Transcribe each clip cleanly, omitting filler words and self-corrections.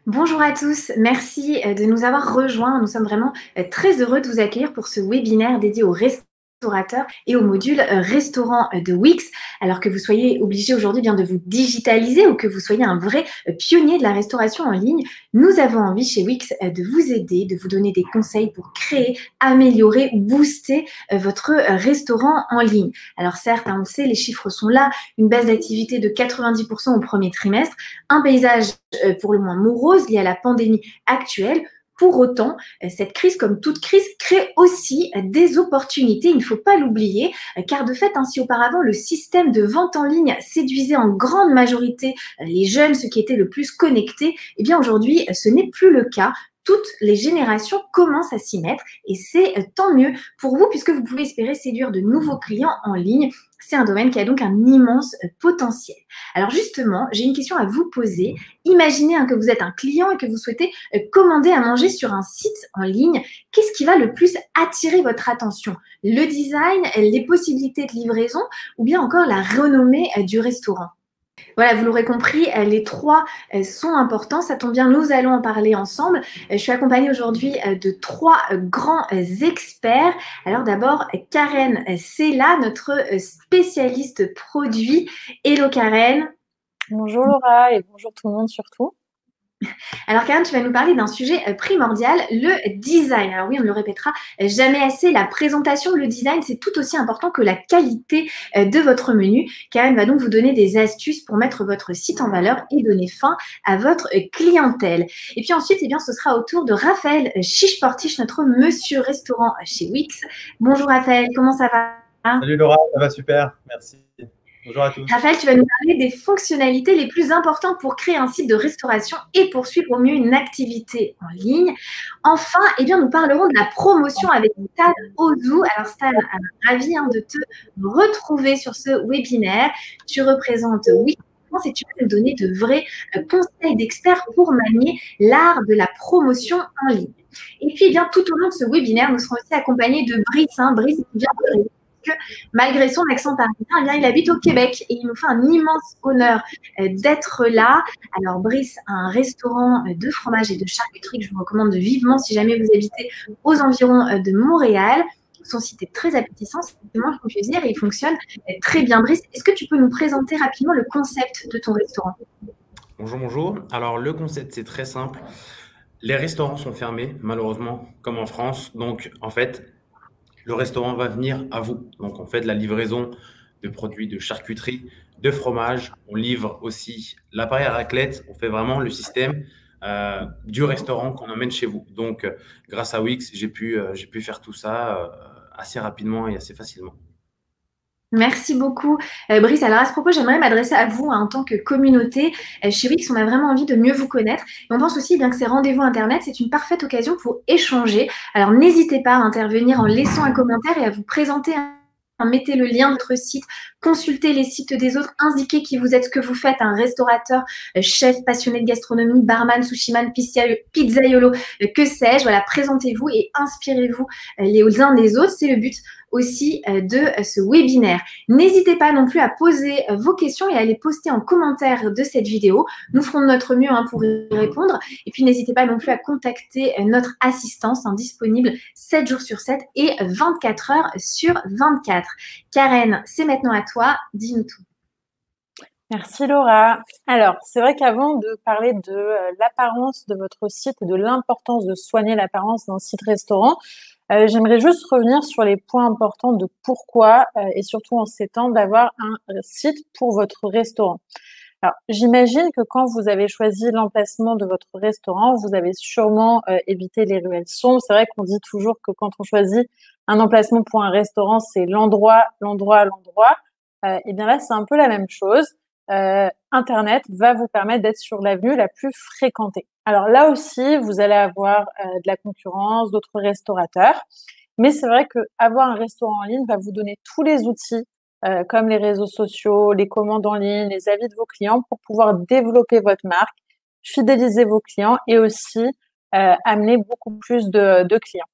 Bonjour à tous, merci de nous avoir rejoints. Nous sommes vraiment très heureux de vous accueillir pour ce webinaire dédié aux restaurateurs et au module restaurant de Wix. Alors que vous soyez obligé aujourd'hui bien de vous digitaliser ou que vous soyez un vrai pionnier de la restauration en ligne, nous avons envie chez Wix de vous aider, de vous donner des conseils pour créer, améliorer, booster votre restaurant en ligne. Alors certes, on le sait, les chiffres sont là, une baisse d'activité de 90% au premier trimestre, un paysage pour le moins morose liée à la pandémie actuelle. Pour autant, cette crise, comme toute crise, crée aussi des opportunités, il ne faut pas l'oublier, car de fait, si auparavant le système de vente en ligne séduisait en grande majorité les jeunes, ceux qui étaient le plus connectés, eh bien aujourd'hui, ce n'est plus le cas. Toutes les générations commencent à s'y mettre et c'est tant mieux pour vous puisque vous pouvez espérer séduire de nouveaux clients en ligne. C'est un domaine qui a donc un immense potentiel. Alors justement, j'ai une question à vous poser. Imaginez que vous êtes un client et que vous souhaitez commander à manger sur un site en ligne. Qu'est-ce qui va le plus attirer votre attention? Le design, les possibilités de livraison ou bien encore la renommée du restaurant? Voilà, vous l'aurez compris, les trois sont importants. Ça tombe bien, nous allons en parler ensemble. Je suis accompagnée aujourd'hui de trois grands experts. Alors d'abord, Karen Sella, notre spécialiste produit. Hello Karen. Bonjour Laura et bonjour tout le monde surtout. Alors Karen, tu vas nous parler d'un sujet primordial, le design. Alors oui, on ne le répétera jamais assez, la présentation, le design, c'est tout aussi important que la qualité de votre menu. Karen va donc vous donner des astuces pour mettre votre site en valeur et donner fin à votre clientèle. Et puis ensuite, eh bien, ce sera au tour de Raphaël Chiche-Portiche, notre monsieur restaurant chez Wix. Bonjour Raphaël, comment ça va? Salut Laura, ça va super, merci. Bonjour à tous. Raphaël, tu vas nous parler des fonctionnalités les plus importantes pour créer un site de restauration et poursuivre au mieux une activité en ligne. Enfin, eh bien, nous parlerons de la promotion avec Stan Ozu. Alors Stan, ravi de te retrouver sur ce webinaire. Tu représentes Wix et tu vas nous donner de vrais conseils d'experts pour manier l'art de la promotion en ligne. Et puis, eh bien, tout au long de ce webinaire, nous serons aussi accompagnés de Brice. Brice qui vient de que malgré son accent parisien, eh bien, il habite au Québec et il nous fait un immense honneur d'être là. Alors, Brice a un restaurant de fromage et de charcuterie que je vous recommande vivement si jamais vous habitez aux environs de Montréal. Son site est très appétissant, c'est vraiment je peux dire, et il fonctionne très bien. Brice, est-ce que tu peux nous présenter rapidement le concept de ton restaurant? Bonjour, bonjour. Alors, le concept, c'est très simple. Les restaurants sont fermés, malheureusement, comme en France. Donc, en fait, le restaurant va venir à vous. Donc, on fait de la livraison de produits de charcuterie, de fromage. On livre aussi l'appareil à raclette. On fait vraiment le système du restaurant qu'on emmène chez vous. Donc, grâce à Wix, j'ai pu faire tout ça assez rapidement et assez facilement. Merci beaucoup, Brice. Alors, à ce propos, j'aimerais m'adresser à vous en tant que communauté. Chez Wix, on a vraiment envie de mieux vous connaître. Et on pense aussi bien que ces rendez-vous Internet, c'est une parfaite occasion pour échanger. Alors, n'hésitez pas à intervenir en laissant un commentaire et à vous présenter. Mettez le lien de votre site, consultez les sites des autres, indiquez qui vous êtes, ce que vous faites, un restaurateur, chef, passionné de gastronomie, barman, sushiman, pizzaiolo, que sais-je. Voilà, présentez-vous et inspirez-vous les uns des autres. C'est le but aussi de ce webinaire. N'hésitez pas non plus à poser vos questions et à les poster en commentaire de cette vidéo. Nous ferons de notre mieux pour y répondre. Et puis, n'hésitez pas non plus à contacter notre assistance disponible 7 jours sur 7 et 24 heures sur 24. Karen, c'est maintenant à toi. Dis-nous tout. Merci Laura. Alors, c'est vrai qu'avant de parler de l'apparence de votre site et de l'importance de soigner l'apparence d'un site restaurant, j'aimerais juste revenir sur les points importants de pourquoi et surtout en ces temps d'avoir un site pour votre restaurant. Alors, j'imagine que quand vous avez choisi l'emplacement de votre restaurant, vous avez sûrement évité les ruelles sombres. C'est vrai qu'on dit toujours que quand on choisit un emplacement pour un restaurant, c'est l'endroit. Et bien là, c'est un peu la même chose. Internet va vous permettre d'être sur l'avenue la plus fréquentée. Alors là aussi, vous allez avoir de la concurrence, d'autres restaurateurs. Mais c'est vrai que avoir un restaurant en ligne va vous donner tous les outils comme les réseaux sociaux, les commandes en ligne, les avis de vos clients pour pouvoir développer votre marque, fidéliser vos clients et aussi amener beaucoup plus de clients.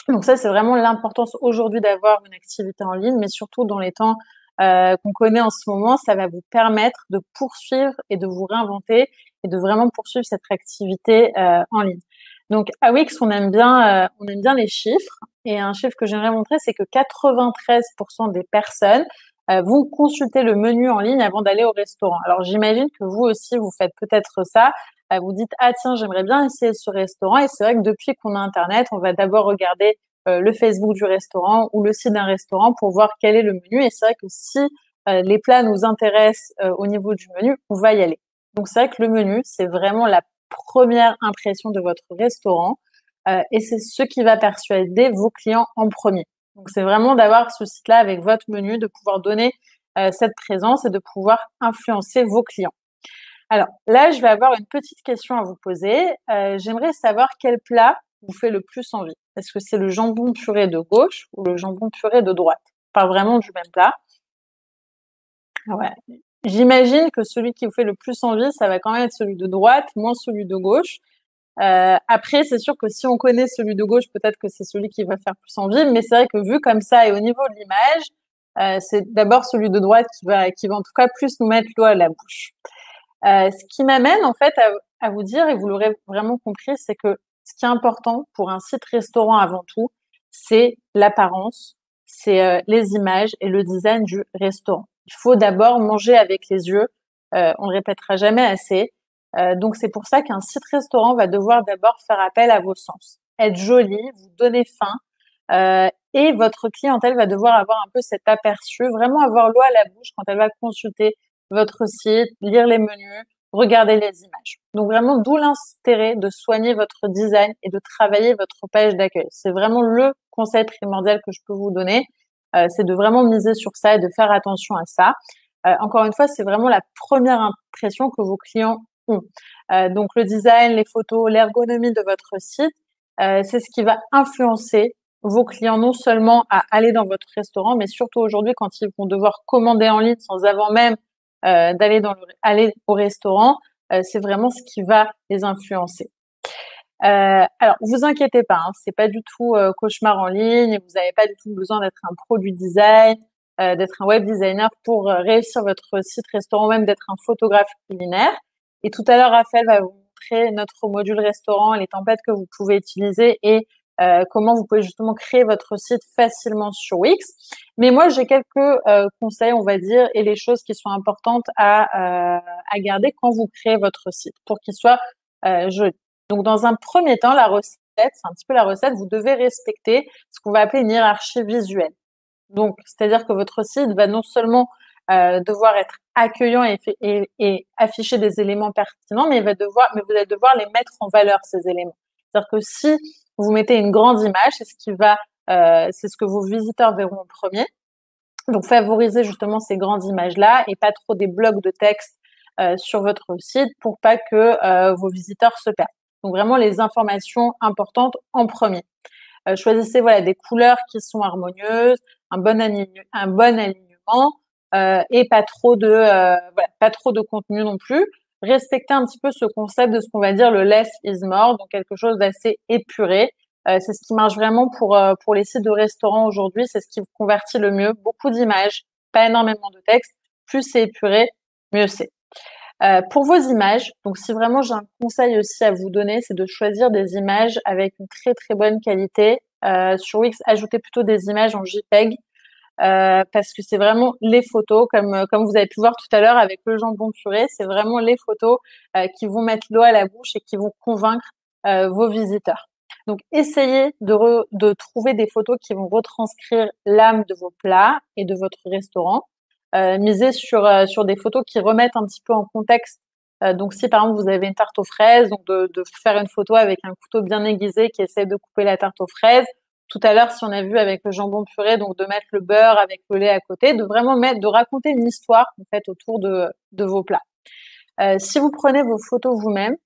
Donc ça, c'est vraiment l'importance aujourd'hui d'avoir une activité en ligne, mais surtout dans les temps qu'on connaît en ce moment, ça va vous permettre de poursuivre et de vous réinventer et de vraiment poursuivre cette activité en ligne. Donc à Wix, on aime bien les chiffres, et un chiffre que j'aimerais montrer, c'est que 93% des personnes vont consulter le menu en ligne avant d'aller au restaurant. Alors j'imagine que vous aussi, vous faites peut-être ça. Vous dites « Ah tiens, j'aimerais bien essayer ce restaurant ». Et c'est vrai que depuis qu'on a Internet, on va d'abord regarder le Facebook du restaurant ou le site d'un restaurant pour voir quel est le menu. Et c'est vrai que si les plats nous intéressent au niveau du menu, on va y aller. Donc c'est vrai que le menu, c'est vraiment la première impression de votre restaurant et c'est ce qui va persuader vos clients en premier. Donc c'est vraiment d'avoir ce site-là avec votre menu, de pouvoir donner cette présence et de pouvoir influencer vos clients. Alors là, je vais avoir une petite question à vous poser. J'aimerais savoir quel plat vous fait le plus envie. Est-ce que c'est le jambon puré de gauche ou le jambon puré de droite? On parle vraiment du même plat. Ouais. J'imagine que celui qui vous fait le plus envie, ça va quand même être celui de droite, moins celui de gauche. Après, c'est sûr que si on connaît celui de gauche, peut-être que c'est celui qui va faire plus envie, mais c'est vrai que vu comme ça et au niveau de l'image, c'est d'abord celui de droite qui va en tout cas plus nous mettre l'eau à la bouche. Ce qui m'amène en fait à vous dire, et vous l'aurez vraiment compris, c'est que ce qui est important pour un site restaurant avant tout, c'est l'apparence, c'est les images et le design du restaurant. Il faut d'abord manger avec les yeux, on le répétera jamais assez. Donc c'est pour ça qu'un site restaurant va devoir d'abord faire appel à vos sens, être joli, vous donner faim, et votre clientèle va devoir avoir un peu cet aperçu, vraiment avoir l'eau à la bouche quand elle va consulter votre site, lire les menus, regarder les images. Donc vraiment, d'où l'intérêt de soigner votre design et de travailler votre page d'accueil. C'est vraiment le conseil primordial que je peux vous donner, c'est de vraiment miser sur ça et de faire attention à ça. Encore une fois, c'est vraiment la première impression que vos clients ont. Donc le design, les photos, l'ergonomie de votre site, c'est ce qui va influencer vos clients non seulement à aller dans votre restaurant, mais surtout aujourd'hui quand ils vont devoir commander en ligne sans avant même d'aller aller au restaurant, c'est vraiment ce qui va les influencer. Alors, vous inquiétez pas, hein, c'est pas du tout cauchemar en ligne et vous n'avez pas du tout besoin d'être un pro du design, d'être un web designer pour réussir votre site restaurant, même d'être un photographe culinaire. Et tout à l'heure, Raphaël va vous montrer notre module restaurant, les templates que vous pouvez utiliser et comment vous pouvez justement créer votre site facilement sur Wix. Mais moi, j'ai quelques conseils, on va dire, et les choses qui sont importantes à garder quand vous créez votre site pour qu'il soit joli. Donc, dans un premier temps, la recette, c'est un petit peu la recette, vous devez respecter ce qu'on va appeler une hiérarchie visuelle. Donc, c'est-à-dire que votre site va non seulement devoir être accueillant et afficher des éléments pertinents, mais vous allez devoir les mettre en valeur, ces éléments. C'est-à-dire que si vous mettez une grande image, c'est ce que vos visiteurs verront en premier. Donc, favorisez justement ces grandes images-là et pas trop des blocs de texte sur votre site pour pas que vos visiteurs se perdent. Donc, vraiment les informations importantes en premier. Choisissez des couleurs qui sont harmonieuses, un bon alignement et pas trop de contenu non plus. Respectez un petit peu ce concept de ce qu'on va dire le less is more, donc quelque chose d'assez épuré. C'est ce qui marche vraiment pour les sites de restaurants aujourd'hui, c'est ce qui vous convertit le mieux. Beaucoup d'images, pas énormément de texte. Plus c'est épuré, mieux c'est. Pour vos images, donc si vraiment j'ai un conseil aussi à vous donner, c'est de choisir des images avec une très très bonne qualité. Sur Wix, ajoutez plutôt des images en JPEG parce que c'est vraiment les photos, comme vous avez pu voir tout à l'heure avec le jambon puré, c'est vraiment les photos qui vont mettre l'eau à la bouche et qui vont convaincre vos visiteurs. Donc, essayez de trouver des photos qui vont retranscrire l'âme de vos plats et de votre restaurant. Misez sur des photos qui remettent un petit peu en contexte. Donc, si par exemple vous avez une tarte aux fraises, donc de faire une photo avec un couteau bien aiguisé qui essaie de couper la tarte aux fraises. Tout à l'heure, si on a vu avec le jambon puré, donc de mettre le beurre avec le lait à côté, de raconter une histoire en fait autour de vos plats. Si vous prenez vos photos vous-même,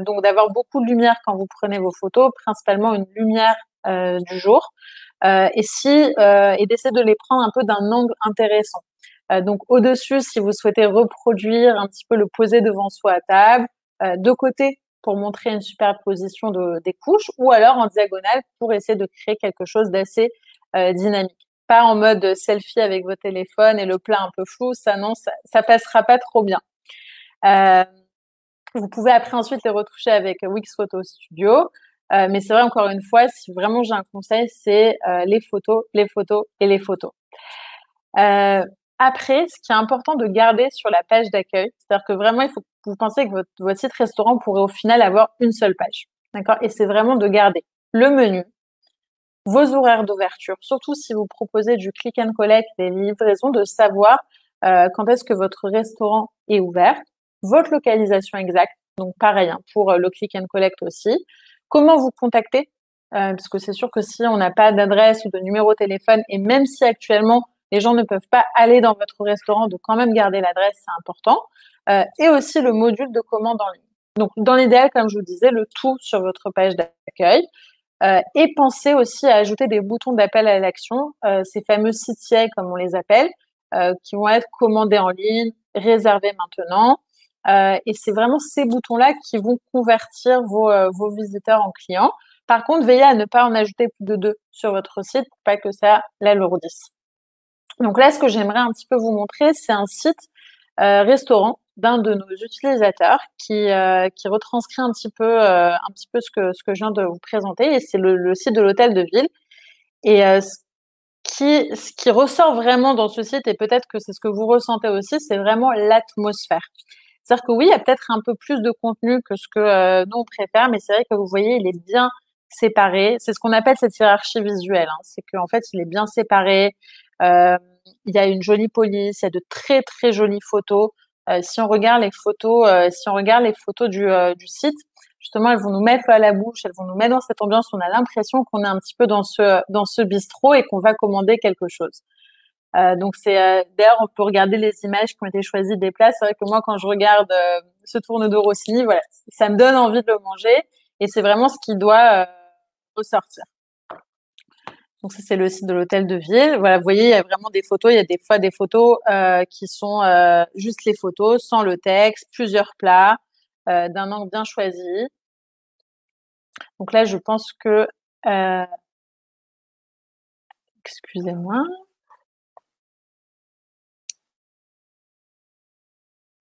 donc d'avoir beaucoup de lumière quand vous prenez vos photos, principalement une lumière du jour, et d'essayer de les prendre un peu d'un angle intéressant. Donc au-dessus, si vous souhaitez reproduire un petit peu le poser devant soi à table, de côté pour montrer une superposition des couches, ou alors en diagonale pour essayer de créer quelque chose d'assez dynamique. pas en mode selfie avec vos téléphones et le plat un peu flou. Ça, non, ça passera pas trop bien. Vous pouvez après ensuite les retoucher avec Wix Photo Studio. Mais c'est vrai, encore une fois, si vraiment j'ai un conseil, c'est les photos, les photos et les photos. Après, ce qui est important de garder sur la page d'accueil, c'est-à-dire que vraiment, il faut que vous pensiez que votre site restaurant pourrait au final avoir une seule page. D'accord? Et c'est vraiment de garder le menu, vos horaires d'ouverture, surtout si vous proposez du click and collect, des livraisons, de savoir quand est-ce que votre restaurant est ouvert, votre localisation exacte, donc pareil hein, pour le click and collect aussi, comment vous contacter, parce que c'est sûr que si on n'a pas d'adresse ou de numéro de téléphone, et même si actuellement les gens ne peuvent pas aller dans votre restaurant, de quand même garder l'adresse, c'est important, et aussi le module de commande en ligne. Donc dans l'idéal, comme je vous disais, le tout sur votre page d'accueil. Et pensez aussi à ajouter des boutons d'appel à l'action, ces fameux CTA comme on les appelle, qui vont être commandés en ligne, réservés maintenant. Et c'est vraiment ces boutons-là qui vont convertir vos visiteurs en clients. Par contre, veillez à ne pas en ajouter plus de 2 sur votre site pour pas que ça l'alourdisse. Donc là, ce que j'aimerais un petit peu vous montrer, c'est un site restaurant d'un de nos utilisateurs qui retranscrit un petit peu ce que je viens de vous présenter. Et c'est le site de l'hôtel de ville. Et ce qui ressort vraiment dans ce site, et peut-être que c'est ce que vous ressentez aussi, c'est vraiment l'atmosphère. C'est-à-dire que oui, il y a peut-être un peu plus de contenu que ce que nous on préfère, mais c'est vrai que vous voyez, il est bien séparé. C'est ce qu'on appelle cette hiérarchie visuelle. Hein. C'est qu'en fait, il est bien séparé. Il y a une jolie police, il y a de très très jolies photos. Si on regarde les photos, du site, justement, elles vont nous mettre à la bouche, elles vont nous mettre dans cette ambiance. On a l'impression qu'on est un petit peu dans ce bistrot et qu'on va commander quelque chose. Donc d'ailleurs, on peut regarder les images qui ont été choisies des plats. C'est vrai que moi, quand je regarde ce tourne de Rossini, voilà, ça me donne envie de le manger et c'est vraiment ce qui doit ressortir. Donc ça, c'est le site de l'hôtel de ville. Voilà, vous voyez, il y a vraiment des photos. Il y a des fois des photos qui sont juste les photos, sans le texte, plusieurs plats, d'un angle bien choisi. Donc là, je pense que... excusez-moi.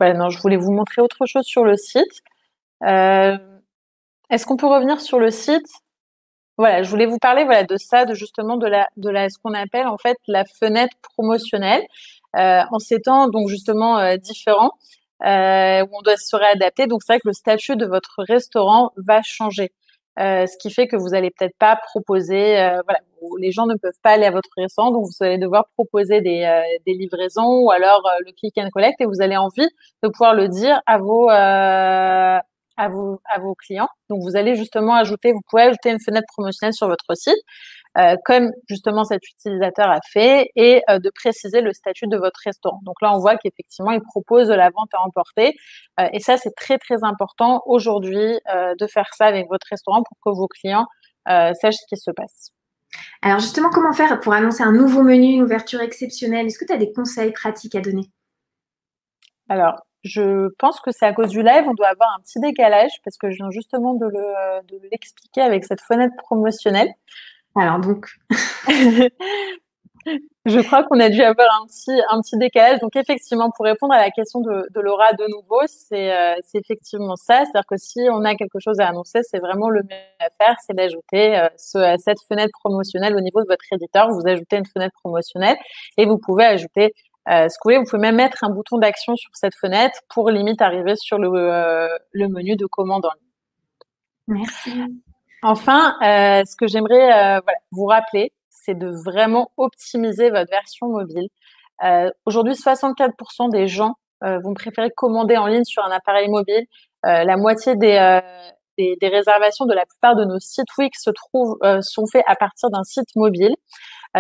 Voilà, non, je voulais vous montrer autre chose sur le site. Est-ce qu'on peut revenir sur le site? Voilà, je voulais vous parler de ça, justement de ce qu'on appelle en fait la fenêtre promotionnelle. En ces temps donc justement différents où on doit se réadapter. Donc c'est vrai que le statut de votre restaurant va changer. Ce qui fait que vous allez peut-être pas proposer, les gens ne peuvent pas aller à votre restaurant, donc vous allez devoir proposer des livraisons ou alors le click and collect, et vous avez envie de pouvoir le dire à vos clients. Donc vous allez justement vous pouvez ajouter une fenêtre promotionnelle sur votre site, comme justement cet utilisateur a fait, et de préciser le statut de votre restaurant. Donc là, on voit qu'effectivement, il propose de la vente à emporter. Et ça, c'est très, très important aujourd'hui de faire ça avec votre restaurant pour que vos clients sachent ce qui se passe. Alors justement, comment faire pour annoncer un nouveau menu, une ouverture exceptionnelle? Est-ce que tu as des conseils pratiques à donner? Alors, je pense que c'est à cause du live, on doit avoir un petit décalage parce que je viens justement de l'expliquer avec cette fenêtre promotionnelle. Alors donc, je crois qu'on a dû avoir un petit décalage. Donc effectivement, pour répondre à la question de Laura de nouveau, c'est effectivement ça. C'est-à-dire que si on a quelque chose à annoncer, c'est vraiment le mieux à faire, c'est d'ajouter cette fenêtre promotionnelle au niveau de votre éditeur. Vous ajoutez une fenêtre promotionnelle et vous pouvez ajouter ce que vous voulez. Vous pouvez même mettre un bouton d'action sur cette fenêtre pour limite arriver sur le menu de commande en ligne. Merci. Enfin, ce que j'aimerais vous rappeler, c'est de vraiment optimiser votre version mobile. Aujourd'hui, 64% des gens vont préférer commander en ligne sur un appareil mobile. La moitié des réservations de la plupart de nos sites Wix sont faits à partir d'un site mobile.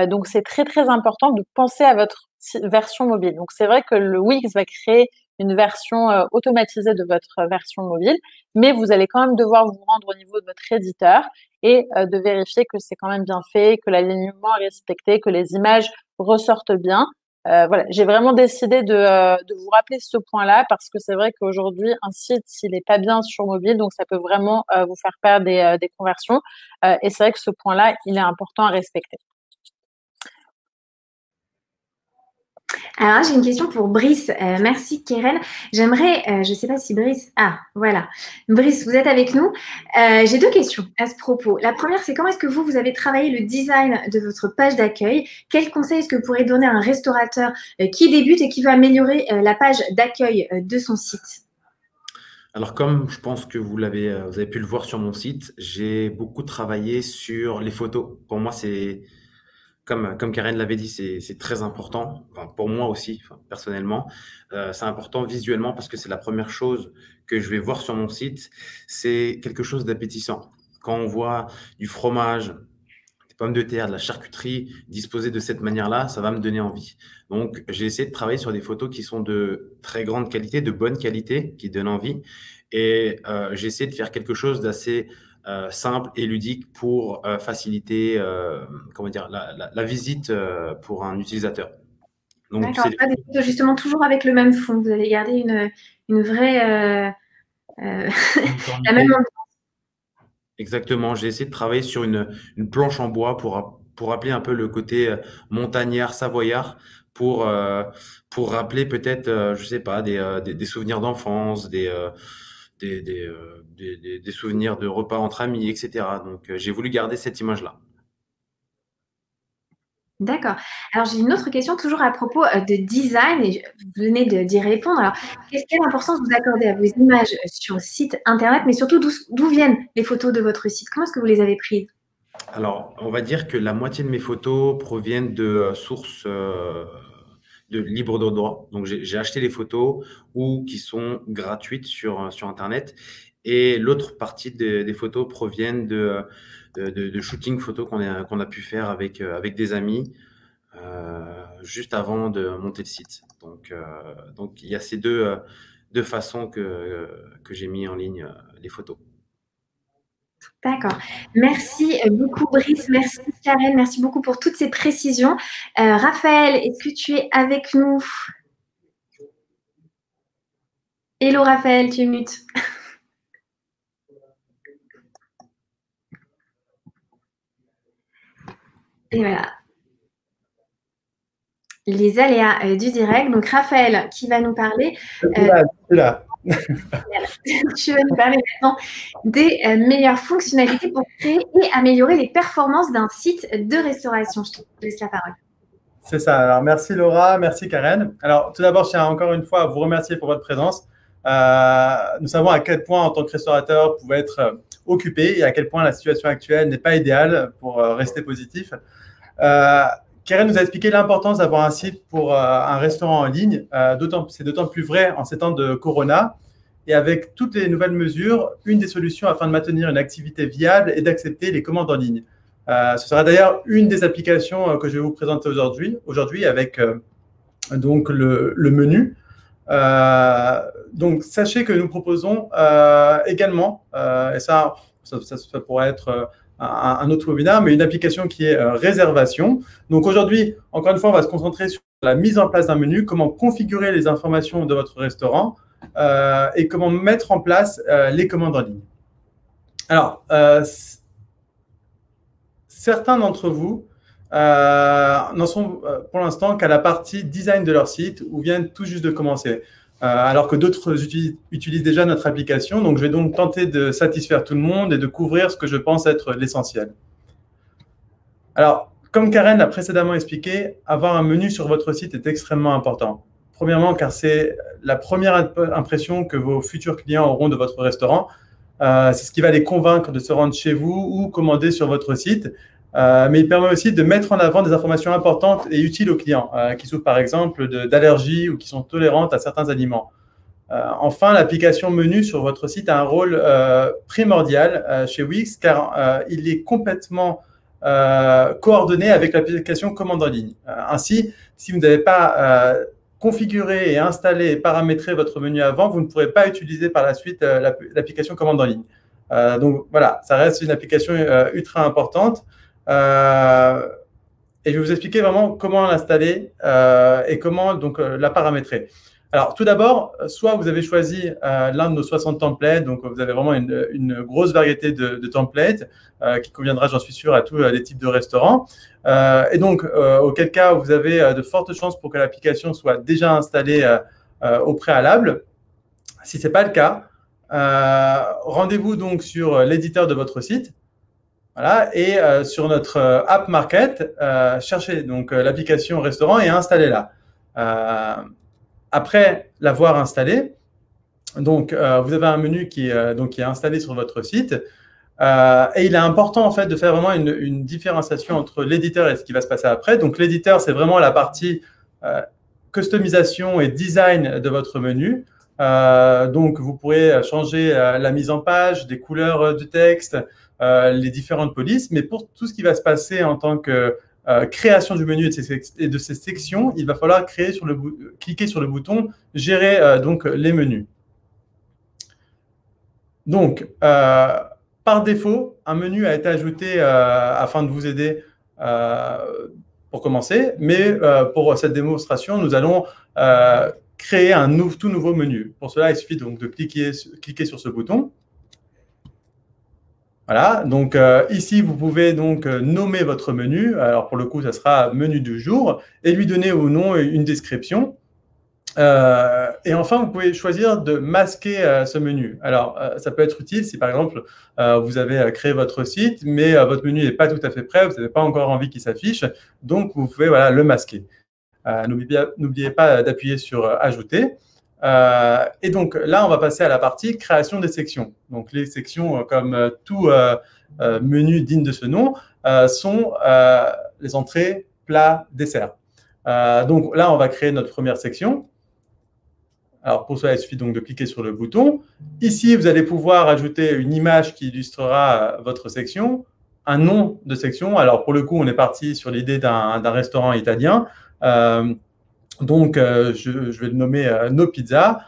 Donc, c'est très, très important de penser à votre version mobile. Donc, c'est vrai que le Wix va créer une version automatisée de votre version mobile, mais vous allez quand même devoir vous rendre au niveau de votre éditeur et de vérifier que c'est quand même bien fait, que l'alignement est respecté, que les images ressortent bien. J'ai vraiment décidé de vous rappeler ce point-là parce que c'est vrai qu'aujourd'hui, un site, s'il n'est pas bien sur mobile, donc ça peut vraiment vous faire perdre des conversions. Et c'est vrai que ce point-là, il est important à respecter. Alors, j'ai une question pour Brice. Merci, Keren. J'aimerais, je ne sais pas si Brice… Ah, voilà. Brice, vous êtes avec nous. J'ai 2 questions à ce propos. La première, c'est comment est-ce que vous avez travaillé le design de votre page d'accueil? Quel conseil est-ce que vous pourrez donner à un restaurateur qui débute et qui veut améliorer la page d'accueil de son site? Alors, comme je pense que vous avez pu le voir sur mon site, j'ai beaucoup travaillé sur les photos. Pour moi, c'est comme Karen l'avait dit, c'est très important. Enfin, pour moi aussi, enfin, personnellement, c'est important visuellement parce que c'est la première chose que je vais voir sur mon site. C'est quelque chose d'appétissant. Quand on voit du fromage, des pommes de terre, de la charcuterie disposées de cette manière-là, ça va me donner envie. Donc, j'ai essayé de travailler sur des photos qui sont de très grande qualité, de bonne qualité, qui donnent envie. Et j'ai essayé de faire quelque chose d'assez simple et ludique pour faciliter comment dire, la visite pour un utilisateur. Donc, D'accord. Pas des photos justement toujours avec le même fond. Vous avez gardé une vraie… la même ambiance. Exactement. J'ai essayé de travailler sur une planche en bois pour rappeler un peu le côté montagnard, savoyard, pour rappeler peut-être, je sais pas, des souvenirs d'enfance, des souvenirs de repas entre amis, etc. Donc, j'ai voulu garder cette image-là. D'accord. Alors, j'ai une autre question toujours à propos de design et vous venez d'y répondre. Alors, quelle importance vous accordez à vos images sur le site internet, mais surtout d'où viennent les photos de votre site? Comment est-ce que vous les avez prises? Alors, on va dire que la moitié de mes photos proviennent de sources de libres de droit. Donc, j'ai acheté les photos ou qui sont gratuites sur Internet. Et l'autre partie des photos proviennent de shooting photos qu'on a pu faire avec des amis juste avant de monter le site. Donc il y a ces deux façons que j'ai mis en ligne les photos. D'accord. Merci beaucoup, Brice. Merci, Karen. Merci beaucoup pour toutes ces précisions. Raphaël, est-ce que tu es avec nous? Hello, Raphaël, tu es mute. Et voilà. Les aléas du direct. Donc, Raphaël qui va nous parler… là. Tu vas nous parler maintenant des meilleures fonctionnalités pour créer et améliorer les performances d'un site de restauration. Je te laisse la parole. C'est ça. Alors, merci Laura, merci Karen. Alors, tout d'abord, je tiens encore une fois à vous remercier pour votre présence. Nous savons à quel point, en tant que restaurateur, vous pouvez être occupé et à quel point la situation actuelle n'est pas idéale pour rester positif. Karen nous a expliqué l'importance d'avoir un site pour un restaurant en ligne. C'est d'autant plus vrai en ces temps de Corona. Et avec toutes les nouvelles mesures, une des solutions afin de maintenir une activité viable est d'accepter les commandes en ligne. Ce sera d'ailleurs une des applications que je vais vous présenter aujourd'hui avec donc le menu. Donc, sachez que nous proposons également, et ça pourrait être un autre webinaire, mais une application qui est réservation. Donc, aujourd'hui, encore une fois, on va se concentrer sur la mise en place d'un menu, comment configurer les informations de votre restaurant et comment mettre en place les commandes en ligne. Alors, certains d'entre vous n'en sont pour l'instant qu'à la partie design de leur site ou viennent tout juste de commencer, alors que d'autres utilisent déjà notre application. Donc, je vais donc tenter de satisfaire tout le monde et de couvrir ce que je pense être l'essentiel. Alors, comme Karen l'a précédemment expliqué, avoir un menu sur votre site est extrêmement important. Premièrement, car c'est la première impression que vos futurs clients auront de votre restaurant. C'est ce qui va les convaincre de se rendre chez vous ou commander sur votre site. Mais il permet aussi de mettre en avant des informations importantes et utiles aux clients qui souffrent par exemple d'allergies ou qui sont tolérantes à certains aliments. Enfin, l'application menu sur votre site a un rôle primordial chez Wix car il est complètement coordonné avec l'application commande en ligne. Ainsi, si vous n'avez pas configurer et installer et paramétrer votre menu avant, vous ne pourrez pas utiliser par la suite l'application commande en ligne. Donc voilà, ça reste une application ultra importante. Et je vais vous expliquer vraiment comment l'installer et comment donc la paramétrer. Alors, tout d'abord, soit vous avez choisi l'un de nos 60 templates, donc vous avez vraiment une grosse variété de templates qui conviendra, j'en suis sûr, à tous les types de restaurants. Et donc, auquel cas, vous avez de fortes chances pour que l'application soit déjà installée au préalable. Si ce n'est pas le cas, rendez-vous donc sur l'éditeur de votre site. Voilà, et sur notre App Market, cherchez donc l'application restaurant et installez-la. Après l'avoir installée, donc vous avez un menu qui est installé sur votre site. Et il est important en fait de faire vraiment une différenciation entre l'éditeur et ce qui va se passer après. Donc l'éditeur, c'est vraiment la partie customisation et design de votre menu. Donc vous pourrez changer la mise en page, des couleurs du texte, les différentes polices, mais pour tout ce qui va se passer en tant que création du menu et de ces sections, il va falloir cliquer sur le bouton « Gérer donc les menus ». Donc, par défaut, un menu a été ajouté afin de vous aider pour commencer, mais pour cette démonstration, nous allons créer un tout nouveau menu. Pour cela, il suffit donc de cliquer sur ce bouton. Voilà, donc ici, vous pouvez donc nommer votre menu. Alors, pour le coup, ça sera menu du jour et lui donner au nom une description. Et enfin, vous pouvez choisir de masquer ce menu. Alors, ça peut être utile si, par exemple, vous avez créé votre site, mais votre menu n'est pas tout à fait prêt, vous n'avez pas encore envie qu'il s'affiche, donc vous pouvez le masquer. N'oubliez pas d'appuyer sur « Ajouter ». Et donc là, on va passer à la partie création des sections. Donc les sections, comme tout menu digne de ce nom, sont les entrées, plats, desserts. Donc là, on va créer notre première section. Alors pour cela, il suffit donc de cliquer sur le bouton. Ici, vous allez pouvoir ajouter une image qui illustrera votre section, un nom de section. Alors pour le coup, on est parti sur l'idée d'un restaurant italien. Donc, je vais le nommer Nos pizzas,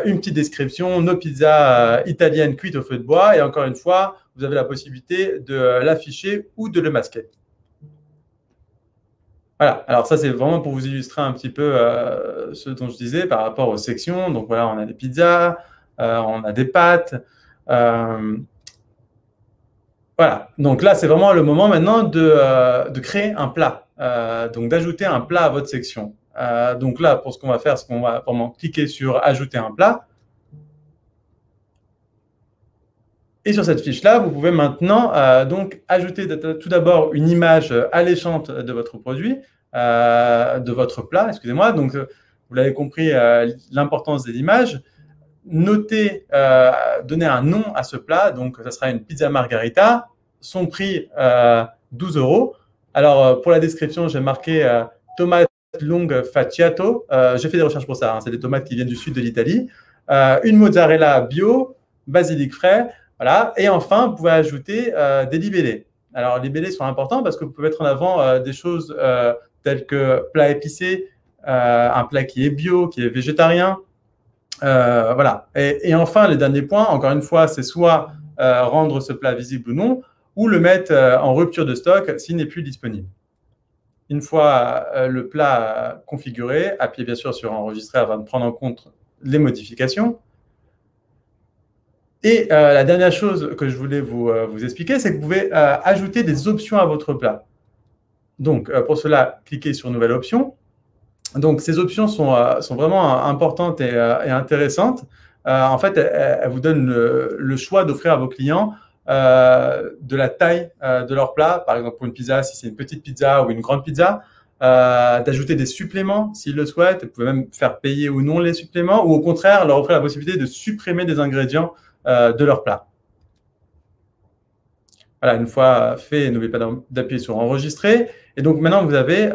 une petite description, Nos pizzas italiennes cuites au feu de bois. Et encore une fois, vous avez la possibilité de l'afficher ou de le masquer. Voilà, alors ça, c'est vraiment pour vous illustrer un petit peu ce dont je disais par rapport aux sections. Donc voilà, on a des pizzas, on a des pâtes. Voilà, donc là, c'est vraiment le moment maintenant de créer un plat, donc d'ajouter un plat à votre section. Donc là, pour ce qu'on va faire, c'est qu'on va vraiment cliquer sur « Ajouter un plat ». Et sur cette fiche-là, vous pouvez maintenant donc ajouter tout d'abord une image alléchante de votre produit, de votre plat, excusez-moi. Donc, vous l'avez compris, l'importance des images. Notez, donner un nom à ce plat. Donc, ça sera une pizza margarita. Son prix, 12 €. Alors, pour la description, j'ai marqué tomate longue facciato. J'ai fait des recherches pour ça. Hein. C'est des tomates qui viennent du sud de l'Italie. Une mozzarella bio, basilic frais. Voilà. Et enfin, vous pouvez ajouter des libellés. Alors, les libellés sont importants parce que vous pouvez mettre en avant des choses telles que plat épicé, un plat qui est bio, qui est végétarien. Voilà. Et enfin, le dernier point, encore une fois, c'est soit rendre ce plat visible ou non, ou le mettre en rupture de stock s'il n'est plus disponible. Une fois le plat configuré, appuyez bien sûr sur « Enregistrer » afin de prendre en compte les modifications. Et la dernière chose que je voulais vous expliquer, c'est que vous pouvez ajouter des options à votre plat. Donc, pour cela, cliquez sur « Nouvelle option ». Donc, ces options sont vraiment importantes et intéressantes. En fait, elles vous donnent le choix d'offrir à vos clients de la taille de leur plat. Par exemple, pour une pizza, si c'est une petite pizza ou une grande pizza, d'ajouter des suppléments s'ils le souhaitent. Vous pouvez même faire payer ou non les suppléments, ou au contraire, leur offrir la possibilité de supprimer des ingrédients de leur plat. Voilà, une fois fait, n'oubliez pas d'appuyer sur « Enregistrer ». Et donc, maintenant, vous avez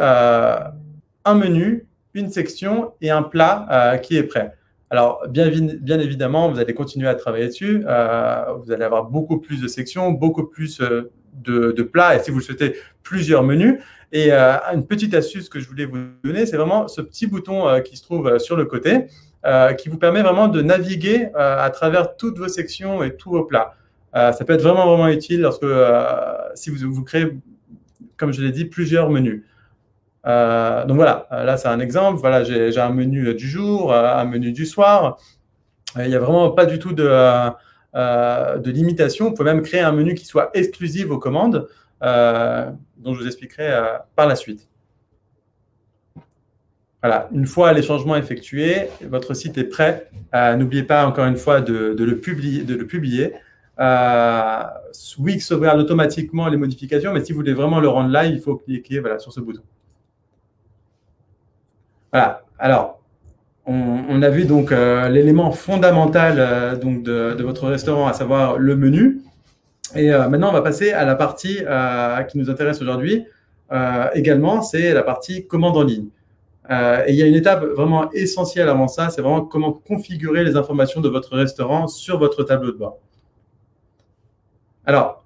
un menu, une section et un plat qui est prêt. Alors, bien évidemment, vous allez continuer à travailler dessus. Vous allez avoir beaucoup plus de sections, beaucoup plus de plats et si vous le souhaitez, plusieurs menus. Et une petite astuce que je voulais vous donner, c'est vraiment ce petit bouton qui se trouve sur le côté qui vous permet vraiment de naviguer à travers toutes vos sections et tous vos plats. Ça peut être vraiment utile lorsque si vous créez, comme je l'ai dit, plusieurs menus. Donc voilà, là c'est un exemple. Voilà, j'ai un menu du jour, un menu du soir. Il n'y a vraiment pas du tout de limitation. Vous pouvez même créer un menu qui soit exclusif aux commandes, dont je vous expliquerai par la suite. Voilà, une fois les changements effectués, votre site est prêt. N'oubliez pas encore une fois de le publier. Wix sauvegarde automatiquement les modifications, mais si vous voulez vraiment le rendre live, il faut cliquer sur ce bouton. Voilà, alors, on a vu donc l'élément fondamental de votre restaurant, à savoir le menu. Et maintenant, on va passer à la partie qui nous intéresse aujourd'hui également, c'est la partie commande en ligne. Et il y a une étape vraiment essentielle avant ça, c'est vraiment comment configurer les informations de votre restaurant sur votre tableau de bord. Alors,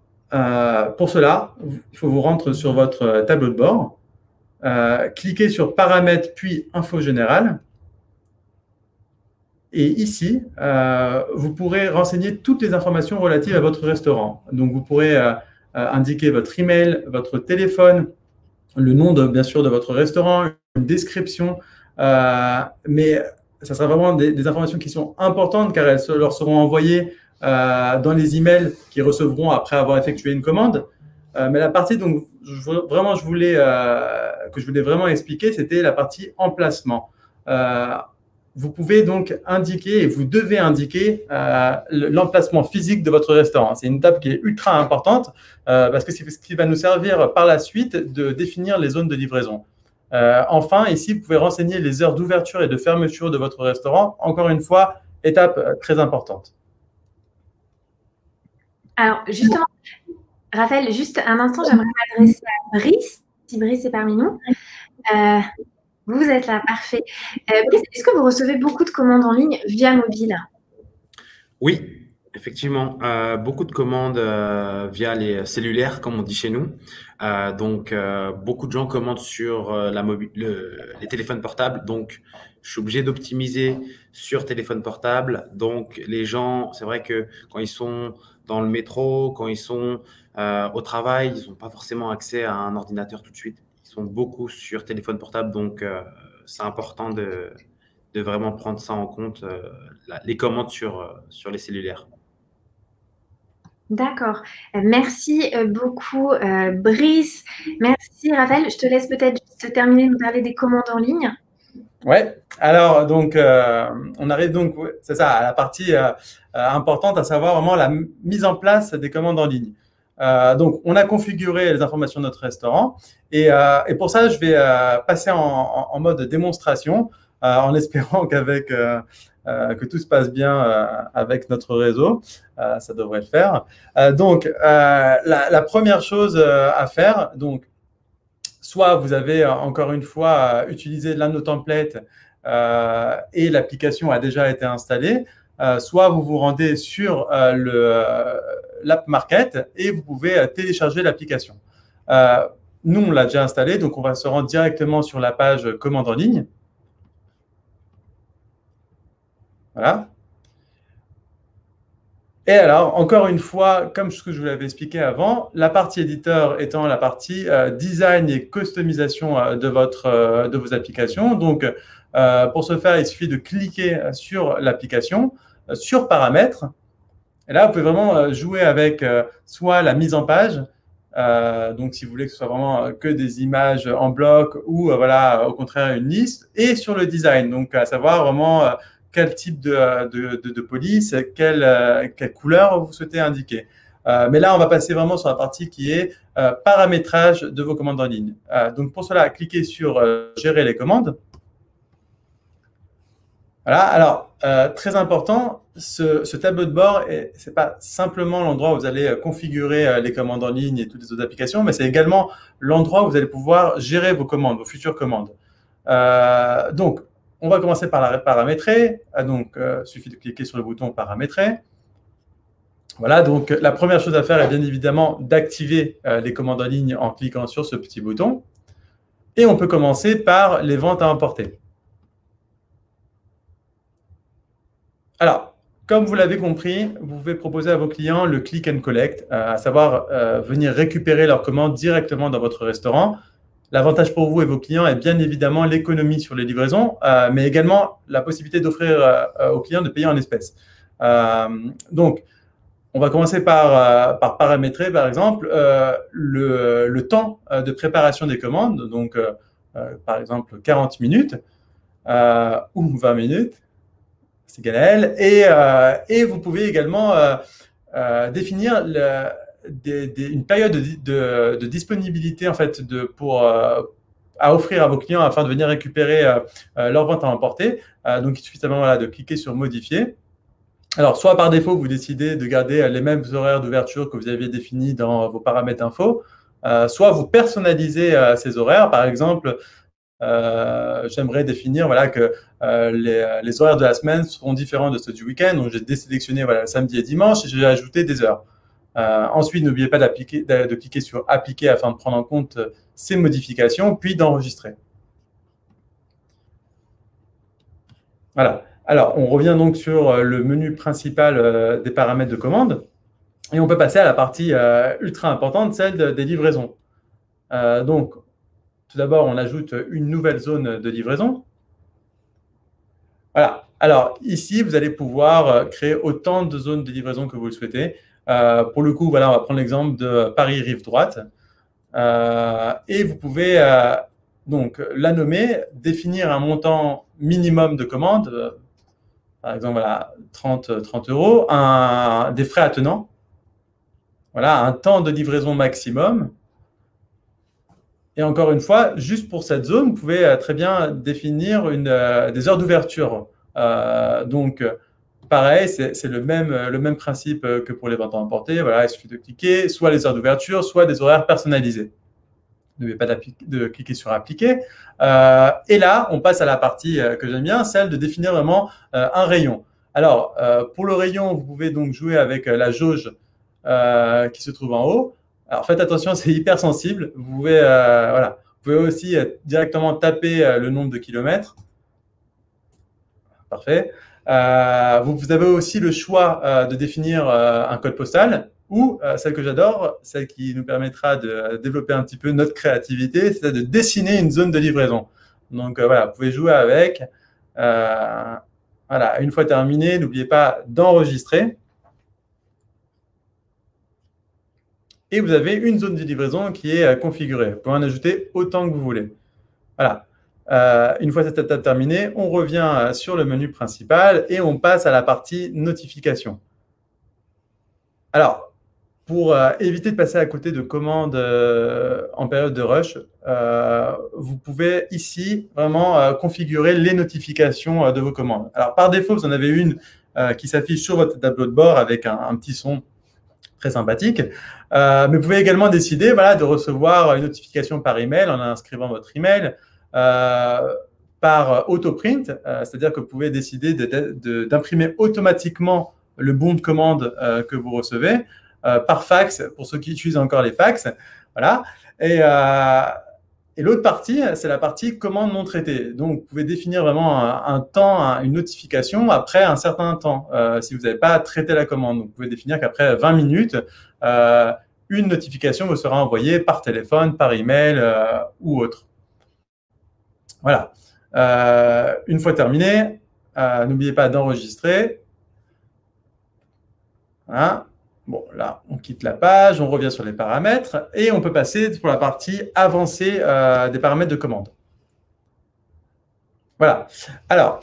pour cela, il faut vous rendre sur votre tableau de bord, cliquer sur Paramètres puis Info générale. Et ici, vous pourrez renseigner toutes les informations relatives à votre restaurant. Donc, vous pourrez indiquer votre email, votre téléphone, le nom, bien sûr, de votre restaurant, une description. Mais ça sera vraiment des informations qui sont importantes car elles leur seront envoyées dans les emails qu'ils recevront après avoir effectué une commande. Mais la partie que je voulais vraiment expliquer, c'était la partie emplacement. Vous pouvez donc indiquer et vous devez indiquer l'emplacement physique de votre restaurant. C'est une étape qui est ultra importante parce que c'est ce qui va nous servir par la suite de définir les zones de livraison. Enfin, ici, vous pouvez renseigner les heures d'ouverture et de fermeture de votre restaurant. Encore une fois, étape très importante. Alors, justement, Raphaël, juste un instant, j'aimerais m'adresser à Brice, si Brice est parmi nous. Vous êtes là, parfait. Brice, est-ce que vous recevez beaucoup de commandes en ligne via mobile? Oui, effectivement, beaucoup de commandes via les cellulaires, comme on dit chez nous. Donc, beaucoup de gens commandent sur les téléphones portables. Donc, je suis obligé d'optimiser sur téléphone portable. Donc, les gens, c'est vrai que quand ils sont dans le métro, quand ils sont au travail, ils n'ont pas forcément accès à un ordinateur tout de suite. Ils sont beaucoup sur téléphone portable. Donc, c'est important de vraiment prendre ça en compte, les commandes sur les cellulaires. D'accord. Merci beaucoup, Brice. Merci, Raphaël. Je te laisse peut-être juste terminer de nous parler des commandes en ligne. Ouais. Alors, donc, on arrive donc, c'est ça, à la partie importante, à savoir vraiment la mise en place des commandes en ligne. Donc, on a configuré les informations de notre restaurant et pour ça, je vais passer en mode démonstration en espérant que tout se passe bien avec notre réseau. Ça devrait le faire. Donc, la première chose à faire, donc, soit vous avez encore une fois utilisé l'un de nos templates et l'application a déjà été installée, soit vous vous rendez sur l'App Market et vous pouvez télécharger l'application. Nous, on l'a déjà installée, donc on va se rendre directement sur la page commande en ligne. Voilà. Et alors, encore une fois, comme ce que je vous l'avais expliqué avant, la partie éditeur étant la partie design et customisation de vos applications. Donc, pour ce faire, il suffit de cliquer sur l'application, sur paramètres. Et là, vous pouvez vraiment jouer avec soit la mise en page, donc si vous voulez que ce soit vraiment que des images en bloc ou voilà, au contraire une liste, et sur le design, donc à savoir vraiment quel type de police, quelle couleur vous souhaitez indiquer. Mais là, on va passer vraiment sur la partie qui est paramétrage de vos commandes en ligne. Donc pour cela, cliquez sur gérer les commandes. Voilà, alors très important, ce tableau de bord, ce n'est pas simplement l'endroit où vous allez configurer les commandes en ligne et toutes les autres applications, mais c'est également l'endroit où vous allez pouvoir gérer vos commandes, vos futures commandes. Donc, on va commencer par la paramétrer. Donc, il suffit de cliquer sur le bouton paramétrer. Voilà, donc la première chose à faire est bien évidemment d'activer les commandes en ligne en cliquant sur ce petit bouton. Et on peut commencer par les ventes à emporter. Alors, comme vous l'avez compris, vous pouvez proposer à vos clients le click and collect, à savoir venir récupérer leurs commandes directement dans votre restaurant. L'avantage pour vous et vos clients est bien évidemment l'économie sur les livraisons, mais également la possibilité d'offrir aux clients de payer en espèces. Donc, on va commencer par paramétrer, par exemple, le temps de préparation des commandes. Donc, par exemple, 40 minutes ou 20 minutes, c'est Gaël. Et vous pouvez également définir une période de disponibilité en fait, à offrir à vos clients afin de venir récupérer leur vente à emporter. Donc, il suffit simplement de cliquer sur « Modifier ». Alors, soit par défaut, vous décidez de garder les mêmes horaires d'ouverture que vous aviez définis dans vos paramètres info, soit vous personnalisez ces horaires. Par exemple, j'aimerais définir que les horaires de la semaine seront différents de ceux du week-end. Donc, j'ai désélectionné samedi et dimanche et j'ai ajouté des heures. Ensuite, n'oubliez pas de cliquer sur « Appliquer » afin de prendre en compte ces modifications, puis d'enregistrer. Voilà. Alors, on revient donc sur le menu principal des paramètres de commande et on peut passer à la partie ultra importante, celle des livraisons. Donc, tout d'abord, on ajoute une nouvelle zone de livraison. Voilà. Alors, ici, vous allez pouvoir créer autant de zones de livraison que vous le souhaitez. Pour le coup, voilà, on va prendre l'exemple de Paris Rive Droite. Et vous pouvez donc la nommer, définir un montant minimum de commande, par exemple, voilà, 30 €, des frais attenants, voilà, un temps de livraison maximum. Et encore une fois, juste pour cette zone, vous pouvez très bien définir des heures d'ouverture. Donc, pareil, c'est le même principe que pour les ventes à emporter. Voilà, il suffit de cliquer, soit les heures d'ouverture, soit des horaires personnalisés. N'oubliez pas de cliquer sur « Appliquer ». Et là, on passe à la partie que j'aime bien, celle de définir vraiment un rayon. Alors, pour le rayon, vous pouvez donc jouer avec la jauge qui se trouve en haut. Alors, faites attention, c'est hyper sensible. Vous pouvez aussi directement taper le nombre de kilomètres. Parfait. Vous avez aussi le choix de définir un code postal ou celle que j'adore, celle qui nous permettra de développer un petit peu notre créativité, c'est de dessiner une zone de livraison. Donc voilà, vous pouvez jouer avec. Voilà, une fois terminé, n'oubliez pas d'enregistrer. Et vous avez une zone de livraison qui est configurée. Vous pouvez en ajouter autant que vous voulez. Voilà. Une fois cette étape terminée, on revient sur le menu principal et on passe à la partie notification. Alors, pour éviter de passer à côté de commandes en période de rush, vous pouvez ici vraiment configurer les notifications de vos commandes. Alors, par défaut, vous en avez une qui s'affiche sur votre tableau de bord avec un petit son très sympathique. Mais vous pouvez également décider de recevoir une notification par email en inscrivant votre email, par autoprint, c'est-à-dire que vous pouvez décider d'imprimer automatiquement le bon de commande que vous recevez, par fax, pour ceux qui utilisent encore les fax. Voilà. Et l'autre partie, c'est la partie commande non traitée. Donc, vous pouvez définir vraiment un temps, une notification après un certain temps, si vous n'avez pas traité la commande. Donc, vous pouvez définir qu'après 20 minutes, une notification vous sera envoyée par téléphone, par email ou autre. Voilà. Une fois terminé, n'oubliez pas d'enregistrer. Voilà. Bon, là, on quitte la page, on revient sur les paramètres et on peut passer pour la partie avancée des paramètres de commande. Voilà. Alors,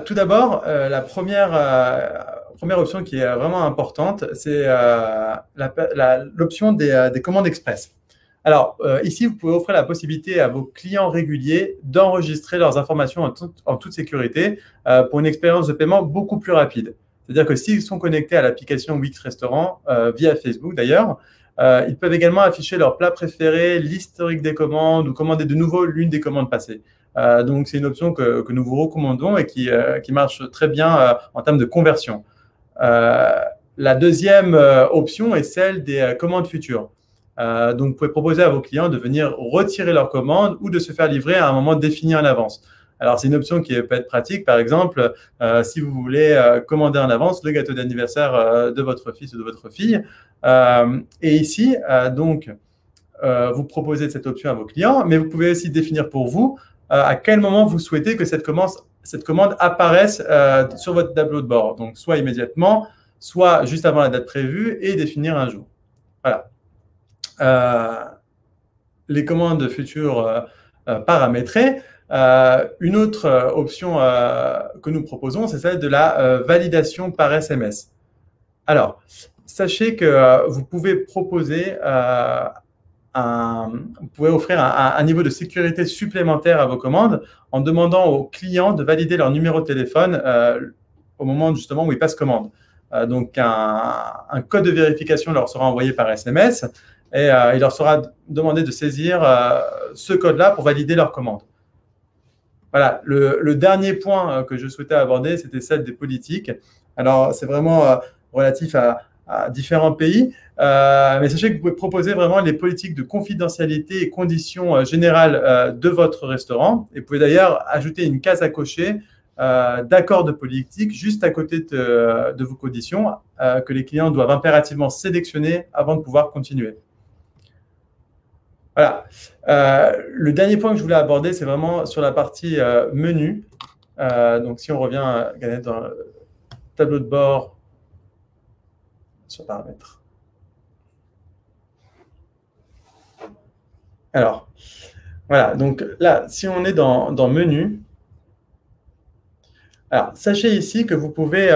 tout d'abord, la première option qui est vraiment importante, c'est l'option des commandes express. Alors, ici, vous pouvez offrir la possibilité à vos clients réguliers d'enregistrer leurs informations en toute sécurité pour une expérience de paiement beaucoup plus rapide. C'est-à-dire que s'ils sont connectés à l'application Wix Restaurant, via Facebook d'ailleurs, ils peuvent également afficher leur plat préféré, l'historique des commandes ou commander de nouveau l'une des commandes passées. Donc, c'est une option que nous vous recommandons et qui marche très bien en termes de conversion. La deuxième option est celle des commandes futures. Donc, vous pouvez proposer à vos clients de venir retirer leur commande ou de se faire livrer à un moment défini en avance. Alors, c'est une option qui peut être pratique. Par exemple, si vous voulez commander en avance le gâteau d'anniversaire de votre fils ou de votre fille. Et ici, donc, vous proposer cette option à vos clients, mais vous pouvez aussi définir pour vous à quel moment vous souhaitez que cette commande apparaisse sur votre tableau de bord. Donc, soit immédiatement, soit juste avant la date prévue et définir un jour. Voilà. Les commandes futures paramétrées. Une autre option que nous proposons, c'est celle de la validation par SMS. Alors, sachez que vous pouvez proposer vous pouvez offrir un niveau de sécurité supplémentaire à vos commandes en demandant aux clients de valider leur numéro de téléphone au moment justement où ils passent commande. Donc, un code de vérification leur sera envoyé par SMS et il leur sera demandé de saisir ce code-là pour valider leur commande. Voilà, le dernier point que je souhaitais aborder, c'était celle des politiques. Alors, c'est vraiment relatif à différents pays, mais sachez que vous pouvez proposer vraiment les politiques de confidentialité et conditions générales de votre restaurant. Et vous pouvez d'ailleurs ajouter une case à cocher d'accord de politique juste à côté de vos conditions que les clients doivent impérativement sélectionner avant de pouvoir continuer. Voilà. Le dernier point que je voulais aborder, c'est vraiment sur la partie menu. Donc, si on revient dans le tableau de bord sur paramètres. Alors, voilà. Donc là, si on est dans menu, alors sachez ici que vous pouvez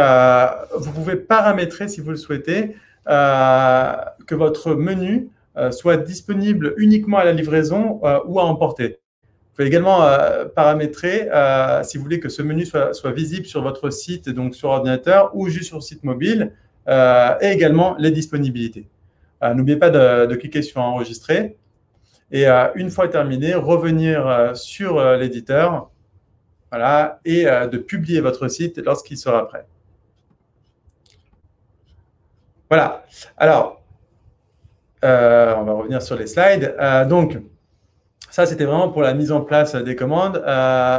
paramétrer, si vous le souhaitez, que votre menu soit disponible uniquement à la livraison ou à emporter. Vous pouvez également paramétrer, si vous voulez que ce menu soit visible sur votre site, donc sur ordinateur ou juste sur le site mobile, et également les disponibilités. N'oubliez pas de cliquer sur enregistrer et une fois terminé, revenir sur l'éditeur, voilà, et de publier votre site lorsqu'il sera prêt. Voilà. Alors, on va revenir sur les slides. Donc, ça, c'était vraiment pour la mise en place des commandes.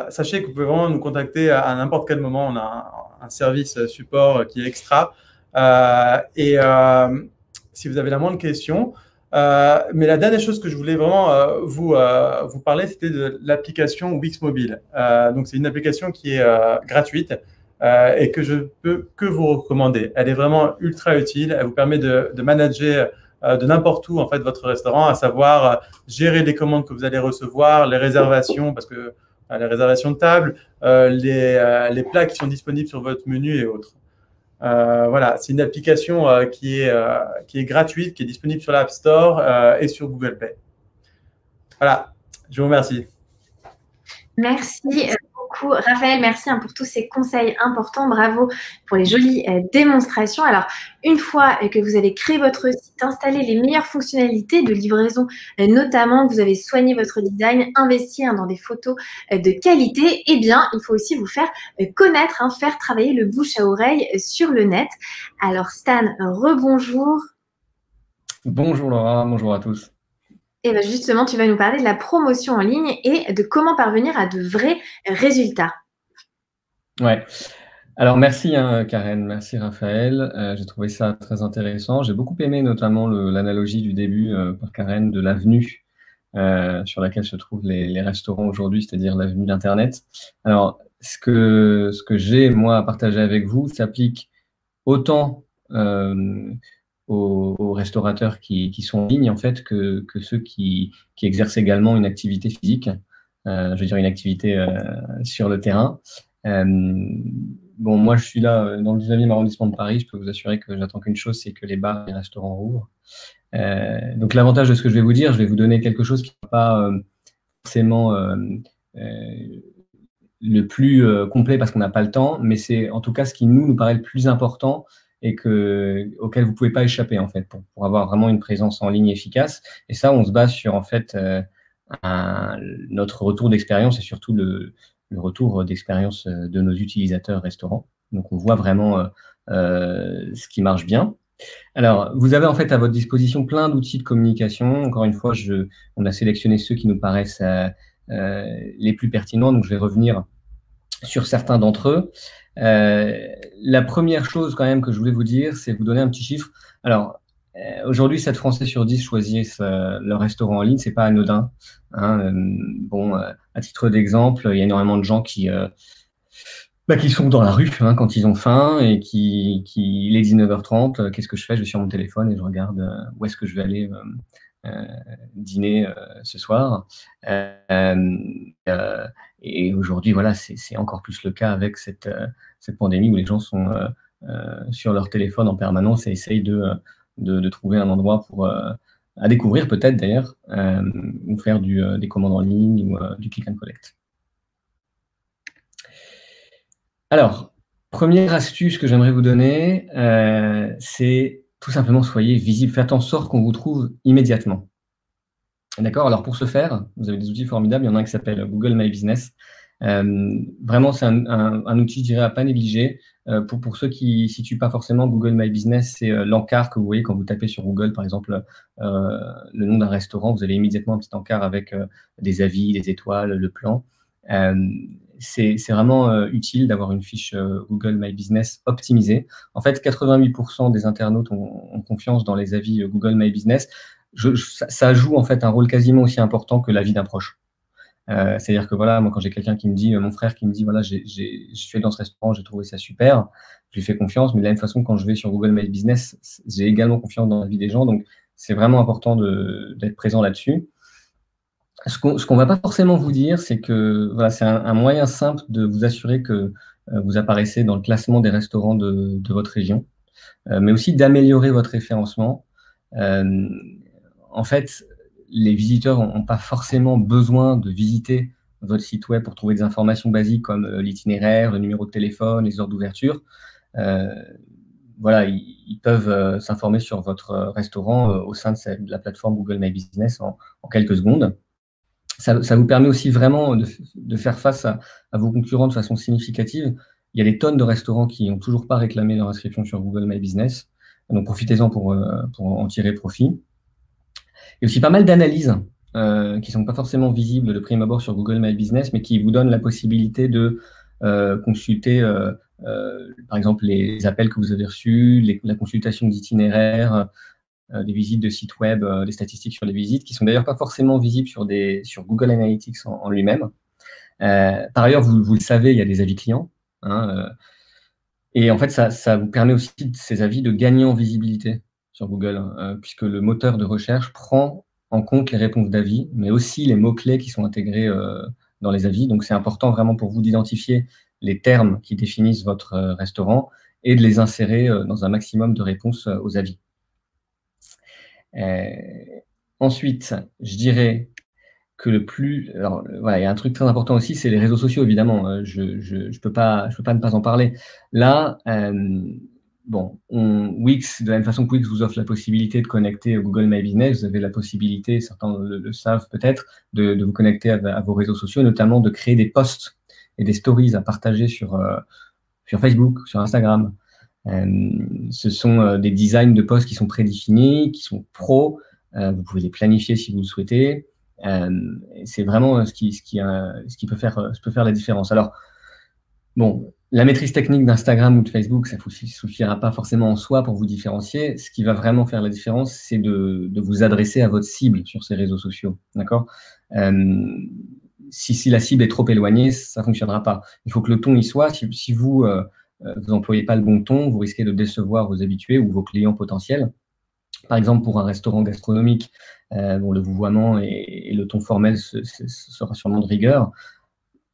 Sachez que vous pouvez vraiment nous contacter à n'importe quel moment. On a un service support qui est extra. Si vous avez la moindre question. Mais la dernière chose que je voulais vraiment vous parler, c'était de l'application Wix Mobile. Donc, c'est une application qui est gratuite et que je peux que vous recommander. Elle est vraiment ultra utile. Elle vous permet de manager de n'importe où en fait votre restaurant, à savoir gérer les commandes que vous allez recevoir, les réservations, parce que les réservations de table, les plats qui sont disponibles sur votre menu et autres. Voilà, c'est une application qui est gratuite, qui est disponible sur l'App Store et sur Google Play. Voilà, je vous remercie. Merci beaucoup, Raphaël. Merci pour tous ces conseils importants. Bravo pour les jolies démonstrations. Alors, une fois que vous avez créé votre site, installé les meilleures fonctionnalités de livraison, notamment que vous avez soigné votre design, investi dans des photos de qualité, eh bien, il faut aussi vous faire connaître, faire travailler le bouche à oreille sur le net. Alors, Stan, rebonjour. Bonjour Laura, bonjour à tous. Et bien justement, tu vas nous parler de la promotion en ligne et de comment parvenir à de vrais résultats. Ouais. Alors merci Karen, merci Raphaël. J'ai trouvé ça très intéressant. J'ai beaucoup aimé notamment l'analogie du début par Karen de l'avenue sur laquelle se trouvent les restaurants aujourd'hui, c'est-à-dire l'avenue d'Internet. Alors ce que j'ai moi à partager avec vous s'applique autant aux restaurateurs qui sont en ligne en fait que ceux qui exercent également une activité physique, je veux dire une activité sur le terrain. Bon, moi je suis là dans le 19e arrondissement de Paris, je peux vous assurer que j'attends qu'une chose, c'est que les bars et les restaurants rouvrent. Donc l'avantage de ce que je vais vous dire, je vais vous donner quelque chose qui n'est pas forcément le plus complet parce qu'on n'a pas le temps, mais c'est en tout cas ce qui nous paraît le plus important et auquel vous pouvez pas échapper en fait pour avoir vraiment une présence en ligne efficace. Et ça, on se base sur en fait notre retour d'expérience et surtout le retour d'expérience de nos utilisateurs restaurants. Donc, on voit vraiment ce qui marche bien. Alors, vous avez en fait à votre disposition plein d'outils de communication. Encore une fois, on a sélectionné ceux qui nous paraissent les plus pertinents. Donc, je vais revenir sur certains d'entre eux. La première chose quand même que je voulais vous dire, c'est vous donner un petit chiffre. Alors, Aujourd'hui, 7 Français sur 10 choisissent leur restaurant en ligne. C'est pas anodin. Hein. Bon, à titre d'exemple, il y a énormément de gens qui sont dans la rue quand ils ont faim et il est 19h30. Qu'est-ce que je fais? Je vais sur mon téléphone et je regarde où est-ce que je vais aller dîner ce soir. Et aujourd'hui, voilà, c'est encore plus le cas avec cette pandémie où les gens sont sur leur téléphone en permanence et essayent de trouver un endroit à découvrir peut-être d'ailleurs, ou faire des commandes en ligne ou du click and collect. Alors, première astuce que j'aimerais vous donner, c'est tout simplement soyez visible. Faites en sorte qu'on vous trouve immédiatement. D'accord? Alors, pour ce faire, vous avez des outils formidables. Il y en a un qui s'appelle Google My Business. Vraiment, c'est un outil, je dirais, à pas négliger. Pour ceux qui ne situent pas forcément, Google My Business, c'est l'encart que vous voyez quand vous tapez sur Google, par exemple, le nom d'un restaurant. Vous avez immédiatement un petit encart avec des avis, des étoiles, le plan. C'est vraiment utile d'avoir une fiche Google My Business optimisée. En fait, 88% des internautes ont confiance dans les avis Google My Business. Ça joue en fait un rôle quasiment aussi important que l'avis d'un proche. C'est-à-dire que voilà, moi quand j'ai quelqu'un qui me dit, mon frère qui me dit, voilà, je suis allé dans ce restaurant, j'ai trouvé ça super, je lui fais confiance, mais de la même façon, quand je vais sur Google My Business, j'ai également confiance dans la vie des gens, donc c'est vraiment important d'être présent là-dessus. Ce qu'on va pas forcément vous dire, c'est que voilà, c'est un moyen simple de vous assurer que vous apparaissez dans le classement des restaurants de votre région, mais aussi d'améliorer votre référencement. En fait, les visiteurs n'ont pas forcément besoin de visiter votre site web pour trouver des informations basiques comme l'itinéraire, le numéro de téléphone, les heures d'ouverture. Voilà, ils peuvent s'informer sur votre restaurant au sein de la plateforme Google My Business en quelques secondes. Ça vous permet aussi vraiment de faire face à vos concurrents de façon significative. Il y a des tonnes de restaurants qui n'ont toujours pas réclamé leur inscription sur Google My Business. Donc, profitez-en pour en tirer profit. Il y a aussi pas mal d'analyses qui ne sont pas forcément visibles de prime abord sur Google My Business, mais qui vous donnent la possibilité de consulter, par exemple, les appels que vous avez reçus, la consultation d'itinéraires, des visites de sites web, des statistiques sur les visites, qui sont d'ailleurs pas forcément visibles sur Google Analytics en lui-même. Par ailleurs, vous le savez, il y a des avis clients. Et en fait, ça vous permet aussi, ces avis, de gagner en visibilité sur Google, puisque le moteur de recherche prend en compte les réponses d'avis, mais aussi les mots-clés qui sont intégrés dans les avis. Donc, c'est important vraiment pour vous d'identifier les termes qui définissent votre restaurant et de les insérer dans un maximum de réponses aux avis. Ensuite, je dirais que alors, voilà, il y a un truc très important aussi, c'est les réseaux sociaux, évidemment. Je peux pas ne pas en parler. Là, Wix, de la même façon que Wix vous offre la possibilité de connecter Google My Business, vous avez la possibilité, certains le savent peut-être, de vous connecter à vos réseaux sociaux, notamment de créer des posts et des stories à partager sur Facebook, sur Instagram. Ce sont des designs de posts qui sont prédéfinis, qui sont pro. Vous pouvez les planifier si vous le souhaitez. C'est vraiment ce qui peut faire la différence. Alors, bon, la maîtrise technique d'Instagram ou de Facebook, ça ne suffira pas forcément en soi pour vous différencier. Ce qui va vraiment faire la différence, c'est de vous adresser à votre cible sur ces réseaux sociaux. D'accord? Si la cible est trop éloignée, ça ne fonctionnera pas. Il faut que le ton y soit. Si vous n'employez pas le bon ton, vous risquez de décevoir vos habitués ou vos clients potentiels. Par exemple, pour un restaurant gastronomique, le vouvoiement et le ton formel sera sûrement de rigueur,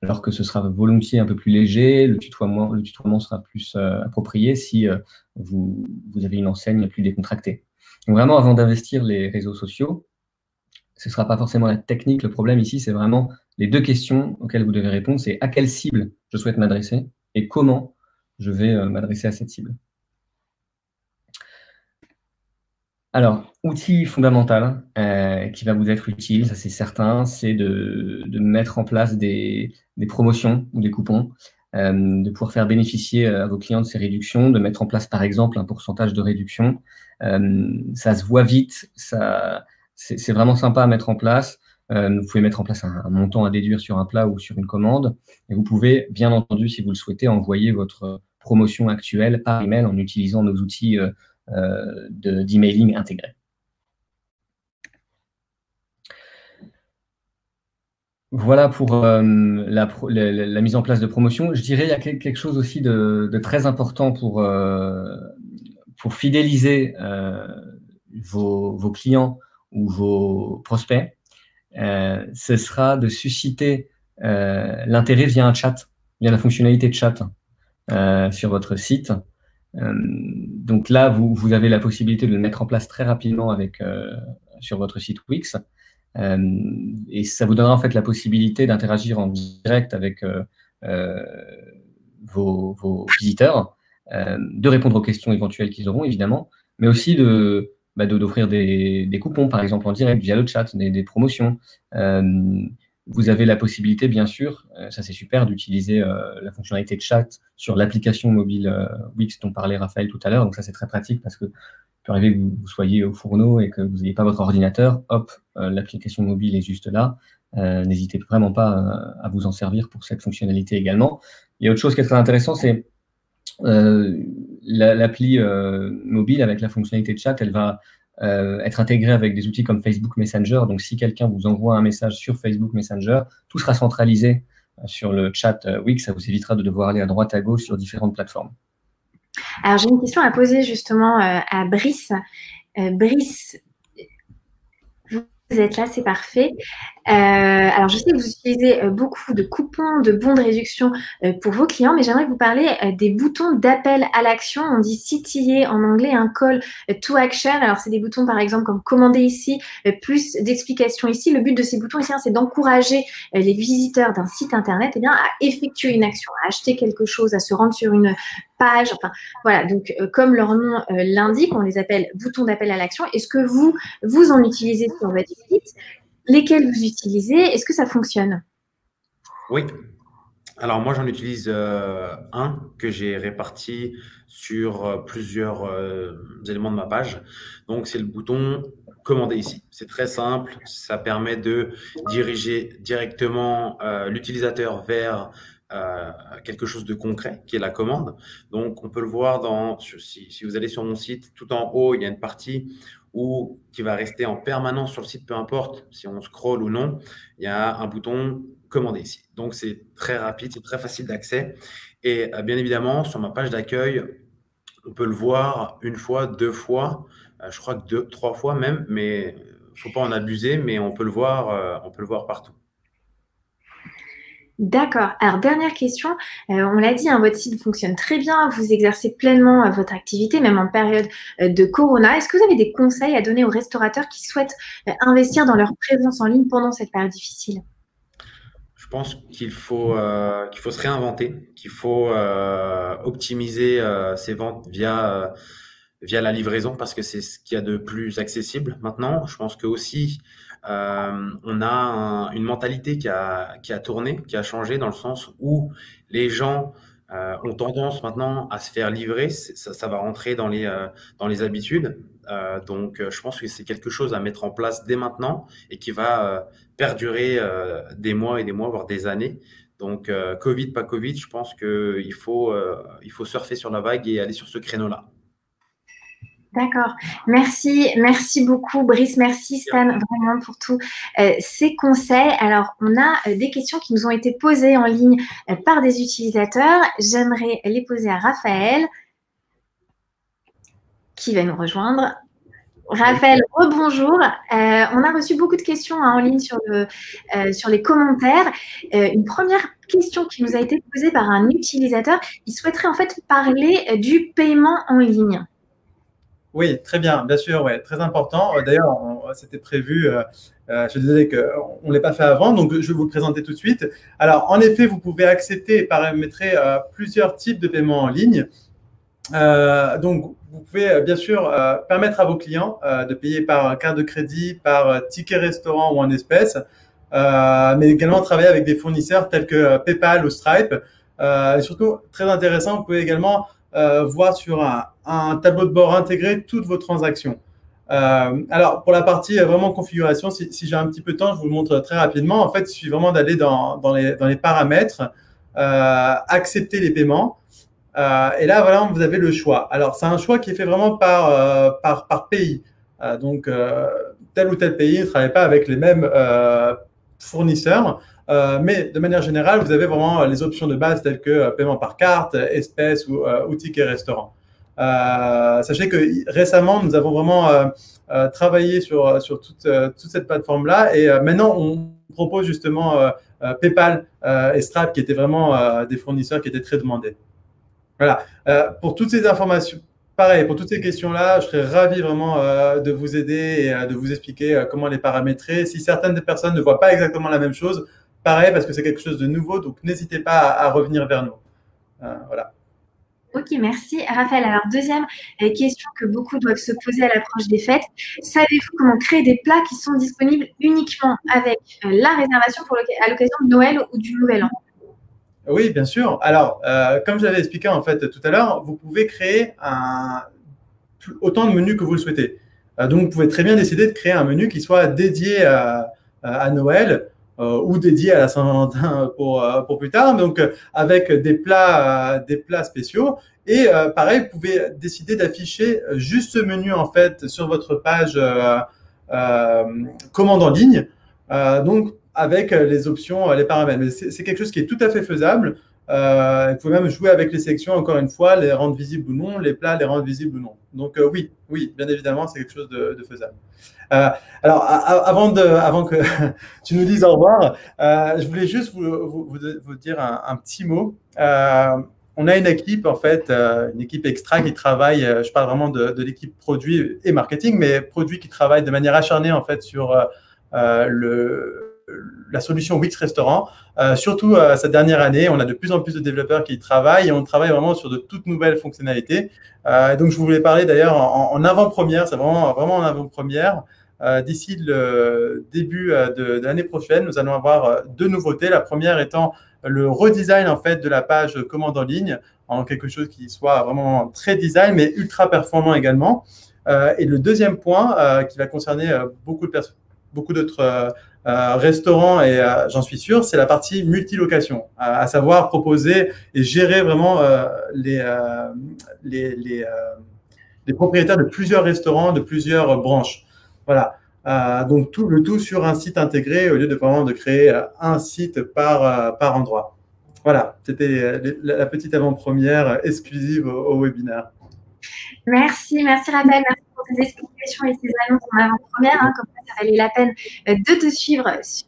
alors que ce sera volontiers un peu plus léger, le tutoiement sera plus approprié si vous avez une enseigne plus décontractée. Donc vraiment, avant d'investir les réseaux sociaux, ce ne sera pas forcément la technique. Le problème ici, c'est vraiment les deux questions auxquelles vous devez répondre. C'est à quelle cible je souhaite m'adresser et comment je vais m'adresser à cette cible. Alors, outil fondamental qui va vous être utile, ça c'est certain, c'est de mettre en place des promotions ou des coupons, de pouvoir faire bénéficier à vos clients de ces réductions, de mettre en place par exemple un pourcentage de réduction. Ça se voit vite, c'est vraiment sympa à mettre en place. Vous pouvez mettre en place un montant à déduire sur un plat ou sur une commande. Et vous pouvez, bien entendu, si vous le souhaitez, envoyer votre promotion actuelle par email en utilisant nos outils d'emailing intégré. Voilà pour la mise en place de promotion. Je dirais il y a quelque chose aussi de très important pour fidéliser vos clients ou vos prospects. Ce sera de susciter l'intérêt via un chat, via la fonctionnalité de chat sur votre site. Donc là, vous avez la possibilité de le mettre en place très rapidement sur votre site Wix. Et ça vous donnera en fait la possibilité d'interagir en direct avec vos visiteurs, de répondre aux questions éventuelles qu'ils auront évidemment, mais aussi d'offrir des coupons par exemple en direct via le chat, des promotions. Vous avez la possibilité bien sûr, ça c'est super, d'utiliser la fonctionnalité de chat sur l'application mobile Wix dont parlait Raphaël tout à l'heure, donc ça c'est très pratique parce que peut arriver que vous soyez au fourneau et que vous n'ayez pas votre ordinateur, hop, l'application mobile est juste là. N'hésitez vraiment pas à vous en servir pour cette fonctionnalité également. Il y a autre chose qui est très intéressant, c'est l'appli mobile avec la fonctionnalité de chat, elle va être intégrée avec des outils comme Facebook Messenger. Donc, si quelqu'un vous envoie un message sur Facebook Messenger, tout sera centralisé sur le chat Wix. Ça vous évitera de devoir aller à droite à gauche sur différentes plateformes. Alors, j'ai une question à poser justement à Brice. Brice, vous êtes là, c'est parfait. Alors, je sais que vous utilisez beaucoup de coupons, de bons de réduction pour vos clients, mais j'aimerais vous parler des boutons d'appel à l'action. On dit CTA en anglais, un call to action. Alors, c'est des boutons, par exemple, comme commander ici, plus d'explications ici. Le but de ces boutons ici, c'est d'encourager les visiteurs d'un site internet à effectuer une action, à acheter quelque chose, à se rendre sur une page. Enfin, voilà. Donc, comme leur nom l'indique, on les appelle boutons d'appel à l'action. Est-ce que vous en utilisez sur votre site? Lesquels vous utilisez? Est-ce que ça fonctionne? Oui. Alors, moi, j'en utilise un que j'ai réparti sur plusieurs éléments de ma page. Donc, c'est le bouton « Commander ici ». C'est très simple. Ça permet de diriger directement l'utilisateur vers quelque chose de concret, qui est la commande. Donc, on peut le voir si vous allez sur mon site, tout en haut, il y a une partie qui va rester en permanence sur le site, peu importe si on scrolle ou non, il y a un bouton « Commander ici ». Donc, c'est très rapide, c'est très facile d'accès. Et bien évidemment, sur ma page d'accueil, on peut le voir une fois, deux fois, je crois que 3 fois même, mais il ne faut pas en abuser, mais on peut le voir partout. D'accord. Alors, dernière question. On l'a dit, votre site fonctionne très bien. Vous exercez pleinement votre activité, même en période de Corona. Est-ce que vous avez des conseils à donner aux restaurateurs qui souhaitent investir dans leur présence en ligne pendant cette période difficile? Je pense qu'il faut se réinventer, qu'il faut optimiser ses ventes via la livraison parce que c'est ce qu'il y a de plus accessible maintenant. Je pense que aussi on a une mentalité qui a tourné, qui a changé dans le sens où les gens ont tendance maintenant à se faire livrer. Ça va rentrer dans les habitudes. Donc, je pense que c'est quelque chose à mettre en place dès maintenant et qui va perdurer des mois et des mois, voire des années. Donc, Covid, pas Covid, je pense qu'il faut surfer sur la vague et aller sur ce créneau-là. D'accord. Merci beaucoup, Brice. Merci, Stan, vraiment pour tous ces conseils. Alors, on a des questions qui nous ont été posées en ligne par des utilisateurs. J'aimerais les poser à Raphaël, qui va nous rejoindre. Raphaël, rebonjour. On a reçu beaucoup de questions en ligne sur les commentaires. Une première question qui nous a été posée par un utilisateur, il souhaiterait en fait parler du paiement en ligne. Oui, très bien sûr, ouais, très important. D'ailleurs, c'était prévu, je suis désolé qu'on ne l'ait pas fait avant, donc je vais vous le présenter tout de suite. Alors, en effet, vous pouvez accepter et paramétrer plusieurs types de paiements en ligne. Donc, vous pouvez bien sûr permettre à vos clients de payer par carte de crédit, par ticket restaurant ou en espèces, mais également travailler avec des fournisseurs tels que PayPal ou Stripe. Et surtout, très intéressant, vous pouvez également voir sur un tableau de bord intégré toutes vos transactions. Alors, pour la partie vraiment configuration, si j'ai un petit peu de temps, je vous le montre très rapidement. En fait, il suffit vraiment d'aller dans les paramètres, accepter les paiements. Et là, voilà, vous avez le choix. Alors, c'est un choix qui est fait vraiment par pays. Donc, tel ou tel pays ne travaille pas avec les mêmes fournisseurs. Mais de manière générale, vous avez vraiment les options de base telles que paiement par carte, espèces ou ticket restaurant. Sachez que récemment, nous avons vraiment travaillé sur toute cette plateforme-là et maintenant, on propose justement PayPal et Stripe qui étaient vraiment des fournisseurs qui étaient très demandés. Voilà. Pour toutes ces informations, pareil, pour toutes ces questions-là, je serais ravi vraiment de vous aider et de vous expliquer comment les paramétrer. Si certaines des personnes ne voient pas exactement la même chose, pareil, parce que c'est quelque chose de nouveau, donc n'hésitez pas à revenir vers nous. Voilà. Ok, merci. Raphaël, alors deuxième question que beaucoup doivent se poser à l'approche des fêtes. Savez-vous comment créer des plats qui sont disponibles uniquement avec la réservation à l'occasion de Noël ou du Nouvel An? Oui, bien sûr. Alors, comme je l'avais expliqué en fait tout à l'heure, vous pouvez créer autant de menus que vous le souhaitez. Donc, vous pouvez très bien décider de créer un menu qui soit dédié à Noël ou dédié à la Saint-Valentin pour plus tard. Donc, avec des plats spéciaux. Et pareil, vous pouvez décider d'afficher juste ce menu en fait sur votre page commande en ligne. Donc, avec les options, les paramètres. Mais c'est quelque chose qui est tout à fait faisable. Vous pouvez même jouer avec les sections, encore une fois, les rendre visibles ou non, les plats, les rendre visibles ou non. Donc oui, bien évidemment, c'est quelque chose de faisable. Alors, avant que tu nous dises au revoir, je voulais juste vous dire un petit mot. On a une équipe, en fait, une équipe extra qui travaille, je parle vraiment de l'équipe produit et marketing, mais produit qui travaille de manière acharnée, en fait, sur la solution Wix Restaurant. Surtout cette dernière année, on a de plus en plus de développeurs qui y travaillent et on travaille vraiment sur de toutes nouvelles fonctionnalités. Donc, je voulais parler d'ailleurs en avant-première, c'est vraiment en avant-première. D'ici le début de l'année prochaine, nous allons avoir deux nouveautés. La première étant le redesign en fait de la page commande en ligne en quelque chose qui soit vraiment très design mais ultra performant également. Et le deuxième point qui va concerner beaucoup d'autres restaurants et j'en suis sûr, c'est la partie multilocation, à savoir proposer et gérer vraiment les propriétaires de plusieurs restaurants, de plusieurs branches. Voilà. Donc le tout sur un site intégré au lieu de vraiment de créer un site par endroit. Voilà, c'était la petite avant-première exclusive au webinaire. Merci Raphaël, merci pour tes explications et ces annonces en avant-première, comme ça valait la peine de te suivre sur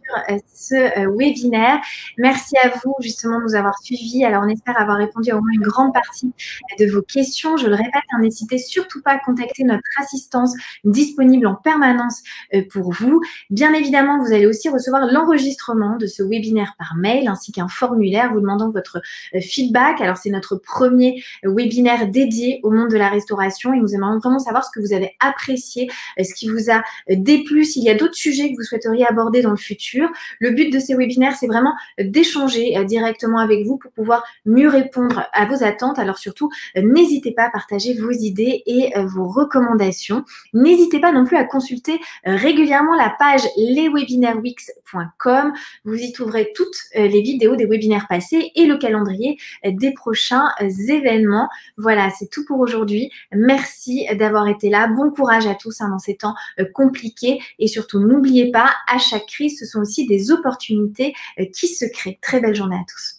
ce webinaire. Merci à vous justement de nous avoir suivis. Alors on espère avoir répondu à au moins une grande partie de vos questions. Je le répète, n'hésitez surtout pas à contacter notre assistance disponible en permanence pour vous. Bien évidemment, vous allez aussi recevoir l'enregistrement de ce webinaire par mail ainsi qu'un formulaire vous demandant votre feedback. Alors c'est notre premier webinaire dédié au monde de la restauration et nous aimerions vraiment savoir ce que vous avez apprécié, ce qui vous a déplu, s'il y a d'autres sujets que vous souhaiteriez aborder dans le futur. Le but de ces webinaires, c'est vraiment d'échanger directement avec vous pour pouvoir mieux répondre à vos attentes. Alors surtout, n'hésitez pas à partager vos idées et vos recommandations. N'hésitez pas non plus à consulter régulièrement la page leswebinairewix.com. Vous y trouverez toutes les vidéos des webinaires passés et le calendrier des prochains événements. Voilà, c'est tout pour aujourd'hui. Merci d'avoir été là. Bon courage à tous dans ces temps compliqués et surtout n'oubliez pas, à chaque crise, ce sont aussi des opportunités qui se créent. Très belle journée à tous.